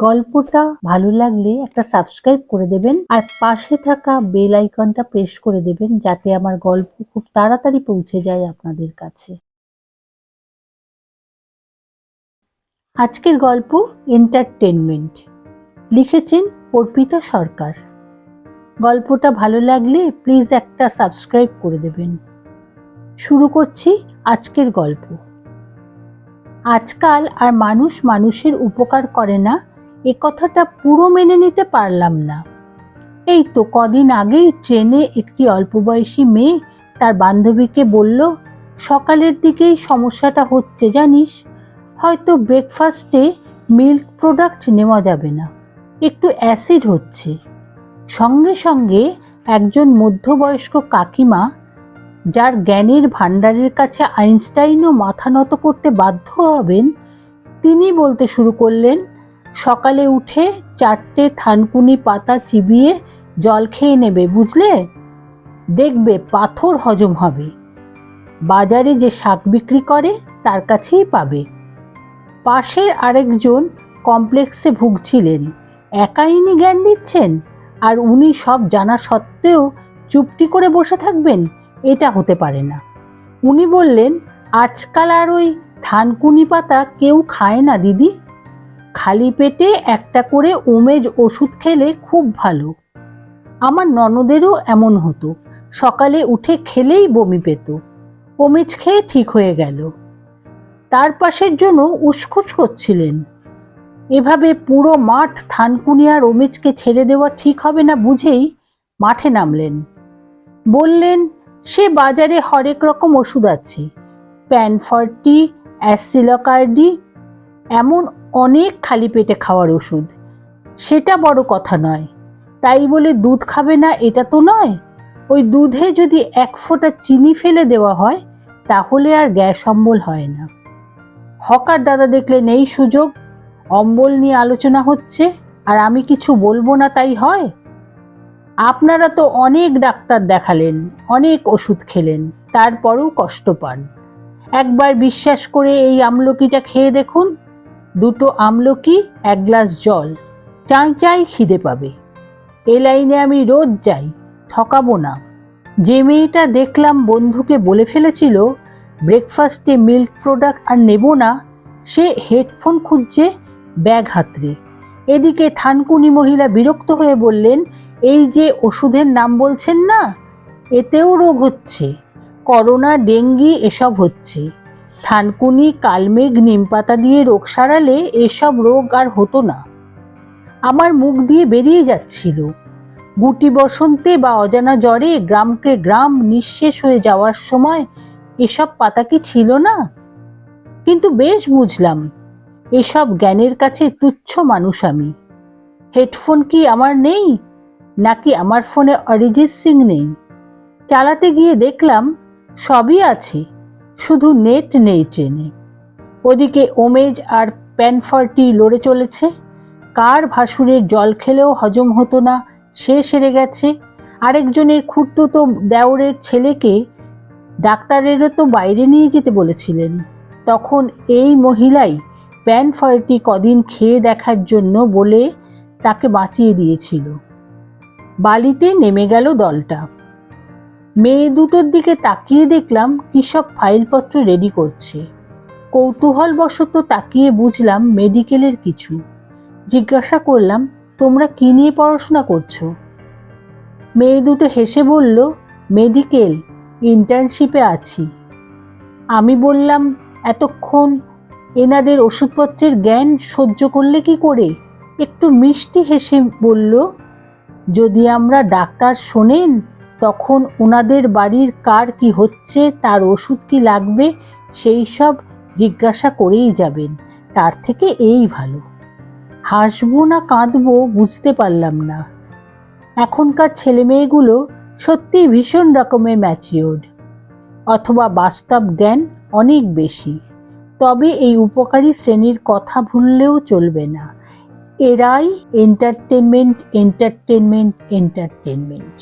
গল্পটা ভালো লাগলে একটা সাবস্ক্রাইব করে দেবেন আর পাশে থাকা বেল আইকনটা প্রেস করে দেবেন যাতে আমার গল্প খুব তাড়াতাড়ি পৌঁছে যায় আপনাদের কাছে। আজকের গল্প এন্টারটেনমেন্ট, লিখেছেন অর্পিতা সরকার। গল্পটা ভালো লাগলে প্লিজ একটা সাবস্ক্রাইব করে দেবেন। শুরু করছি আজকের গল্প। আজকাল আর মানুষ মানুষের উপকার করে না, এ কথাটা পুরো মেনে নিতে পারলাম না। এই তো কদিন আগেই ট্রেনে একটি অল্প বয়সী মেয়ে তার বান্ধবীকে বলল, সকালের দিকেই সমস্যাটা হচ্ছে জানিস, হয়তো ব্রেকফাস্টে মিল্ক প্রোডাক্ট নেওয়া যাবে না, একটু অ্যাসিড হচ্ছে। সঙ্গে সঙ্গে একজন মধ্যবয়স্ক কাকিমা, যার জ্ঞানের ভাণ্ডারের কাছে আইনস্টাইনও মাথা নত করতে বাধ্য হবেন, তিনি বলতে শুরু করলেন, সকালে উঠে 4টে থানকুনি পাতা চিবিয়ে জল খেয়ে নেবে, বুঝলে? দেখবে পাথর হজম হবে। বাজারে যে শাক বিক্রি করে তার কাছেই পাবে। পাশের আরেকজন কমপ্লেক্সে ভুগছিলেন, একাই ইনি জ্ঞান দিচ্ছেন আর উনি সব জানা সত্ত্বেও চুপটি করে বসে থাকবেন, এটা হতে পারে না। উনি বললেন, আজকাল আর ওই থানকুনি পাতা কেউ খায় না দিদি, খালি পেটে একটা করে ওমেজ ওষুধ খেলে খুব ভালো। আমার ননদেরও এমন হতো, সকালে উঠে খেলেই বমি পেত, ওমেজ খেয়ে ঠিক হয়ে গেল। তার পাশের জন্য উসখুস করছিলেন। এভাবে পুরো মাঠ থানকুনি আর ওমেজকে ছেড়ে দেওয়া ঠিক হবে না বুঝেই মাঠে নামলেন। বললেন, সে বাজারে হরেক রকম ওষুধ আছে, প্যানফর্টি, অ্যাসিলকার্ডি, এমন অনেক খালি পেটে খাওয়ার ওষুধ, সেটা বড় কথা নয়। তাই বলে দুধ খাবে না এটা তো নয়। ওই দুধে যদি 1 ফোঁটা চিনি ফেলে দেওয়া হয় তাহলে আর গ্যাস অম্বল হয় না। হকার দাদা দেখলেন এই সুযোগ, অম্বল নিয়ে আলোচনা হচ্ছে আর আমি কিছু বলবো না তাই হয়? আপনারা তো অনেক ডাক্তার দেখালেন, অনেক ওষুধ খেলেন, তারপরেও কষ্ট পান। একবার বিশ্বাস করে এই আমলকিটা খেয়ে দেখুন, 2টো আমলকি 1 গ্লাস জল, চাই চাই খিদে পাবে। এ লাইনে আমি রোজ যাই, ঠকাবো না। যে মেয়েটা দেখলাম বন্ধুকে বলে ফেলেছিল ব্রেকফাস্টে মিল্ক প্রোডাক্ট আর নেব না, সে হেডফোন খুঁজছে ব্যাগ হাতড়ে। এদিকে থানকুনি মহিলা বিরক্ত হয়ে বললেন, এই যে ওষুধের নাম বলছেন না, এতেও রোগ হচ্ছে, করোনা, ডেঙ্গি এসব হচ্ছে। থানকুনি, কালমেঘ, নিমপাতা দিয়ে রোগ সারালে এসব রোগ আর হতো না। আমার মুখ দিয়ে বেরিয়ে যাচ্ছিল। গুটি বসন্তে বা অজানা জ্বরে গ্রামকে গ্রাম নিঃশেষ হয়ে যাওয়ার সময় এসব পাতা কি ছিল না? কিন্তু বেশ বুঝলাম, এসব জ্ঞানের কাছে তুচ্ছ মানুষ আমি। হেডফোন কি আমার নেই, নাকি আমার ফোনে অরিজিৎ সিং নেই? চালাতে গিয়ে দেখলাম সবই আছে, শুধু নেট নেই ট্রেনে। ওদিকে ওমেজ আর প্যানফর্টি লড়ে চলেছে। কার ভাসুরের জল খেলেও হজম হতো না সে সেরে গেছে। আরেকজনের খুড়তুতো দেওরের ছেলেকে ডাক্তারেরও তো বাইরে নিয়ে যেতে বলেছিলেন। তখন এই মহিলাই প্যানফর্টি কদিন খেয়ে দেখার জন্য বলে তাকে বাঁচিয়ে দিয়েছিল। বালিতে নেমে গেল দলটা। মেয়ে দুটোর দিকে তাকিয়ে দেখলাম কি সব ফাইলপত্র রেডি করছে। কৌতূহলবশত তাকিয়ে বুঝলাম মেডিকেলের কিছু। জিজ্ঞাসা করলাম, তোমরা কি নিয়ে পড়াশোনা করছো? মেয়ে দুটো হেসে বলল, মেডিকেল, ইন্টার্নশিপে আছি। আমি বললাম, এতক্ষণ এনাদের ওষুধপত্রের জ্ঞান সহ্য করলে কি করে? একটু মিষ্টি হেসে বলল, যদি আমরা ডাক্তার শোনেন তখন ওনাদের বাড়ির কার কি হচ্ছে, তার ওষুধ কি লাগবে, সেই সব জিজ্ঞাসা করেই যাবেন, তার থেকে এই ভালো। হাসবো না কাঁদবো বুঝতে পারলাম না। এখনকার ছেলেমেয়েগুলো সত্যিই ভীষণ রকমের ম্যাচিওর্ড, অথবা বাস্তব জ্ঞান অনেক বেশি। তবে এই উপকারী শ্রেণীর কথা ভুললেও চলবে না, এরাই এন্টারটেনমেন্ট, এন্টারটেনমেন্ট, এন্টারটেনমেন্ট।